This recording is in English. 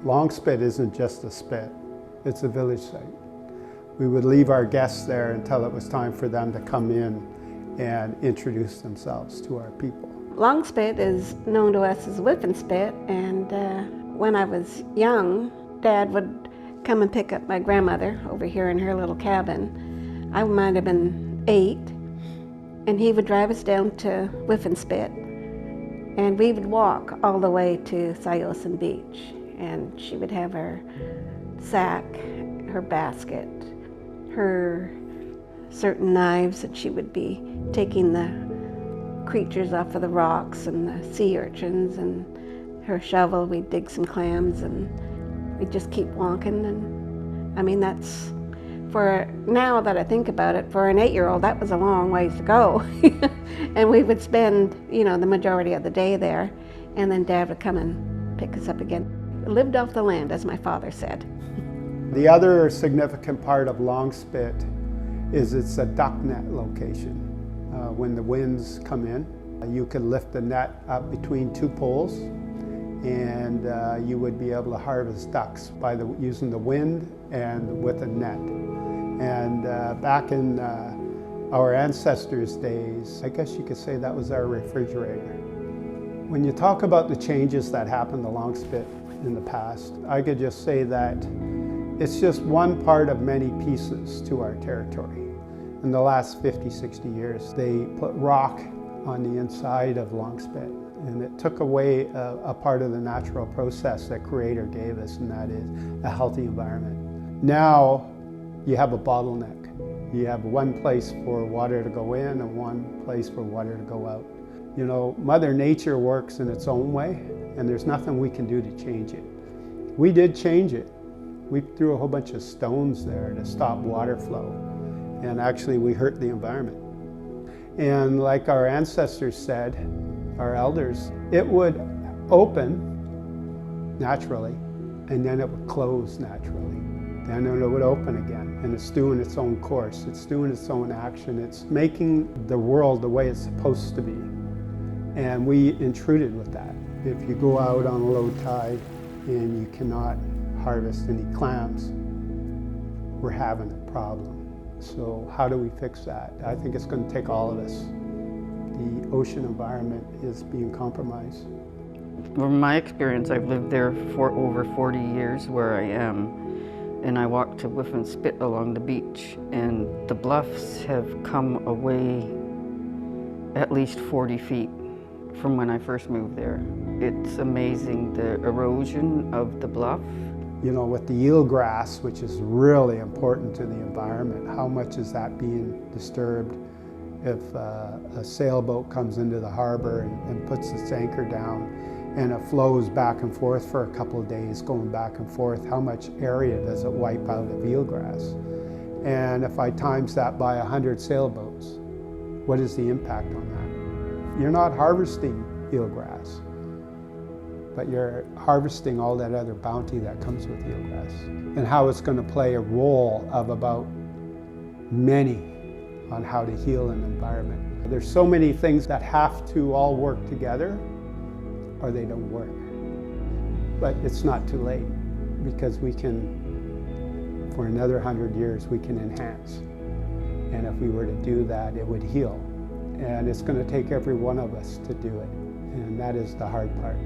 Long Spit isn't just a spit, it's a village site. We would leave our guests there until it was time for them to come in and introduce themselves to our people. Long Spit is known to us as Whiffin Spit, and when I was young, Dad would come and pick up my grandmother over here in her little cabin. I might have been 8, and he would drive us down to Whiffin Spit, and we would walk all the way to Syosson Beach, and she would have her sack, her basket, her certain knives that she would be taking the creatures off of the rocks and the sea urchins, and her shovel, we'd dig some clams, and we'd just keep walking. And I mean, that's, for now that I think about it, for an 8-year-old, that was a long ways to go. And we would spend, the majority of the day there, and then Dad would come and pick us up again. Lived off the land, as my father said. The other significant part of Long Spit is it's a duck net location. When the winds come in, you could lift the net up between 2 poles, and you would be able to harvest ducks by using the wind and with a net. And back in our ancestors' days, I guess you could say that was our refrigerator. When you talk about the changes that happened to Long Spit in the past, I could just say that it's just one part of many pieces to our territory. In the last 50, 60 years, they put rock on the inside of Long Spit, and it took away a part of the natural process that Creator gave us, and that is a healthy environment. Now, you have a bottleneck. You have one place for water to go in and one place for water to go out. Mother Nature works in its own way, and there's nothing we can do to change it. We did change it. We threw a whole bunch of stones there to stop water flow, and actually we hurt the environment. And like our ancestors said, our elders, it would open naturally, and then it would close naturally. Then it would open again, and it's doing its own course. It's doing its own action. It's making the world the way it's supposed to be. And we intruded with that. If you go out on a low tide and you cannot harvest any clams, we're having a problem. So how do we fix that? I think it's going to take all of us. The ocean environment is being compromised. From my experience, I've lived there for over 40 years where I am, and I walk to Whiffin Spit along the beach, and the bluffs have come away at least 40 feet from when I first moved there. It's amazing, the erosion of the bluff. With the eelgrass, which is really important to the environment, how much is that being disturbed if a sailboat comes into the harbor and puts its anchor down, and it flows back and forth for a couple of days, going back and forth? How much area does it wipe out of eelgrass? And if I times that by 100 sailboats, what is the impact on that? You're not harvesting eelgrass, but you're harvesting all that other bounty that comes with eelgrass, and how it's going to play a role of about many on how to heal an environment. There's so many things that have to all work together, or they don't work. But it's not too late, because we can, for another 100 years, we can enhance. And if we were to do that, it would heal. And it's going to take every one of us to do it. And that is the hard part.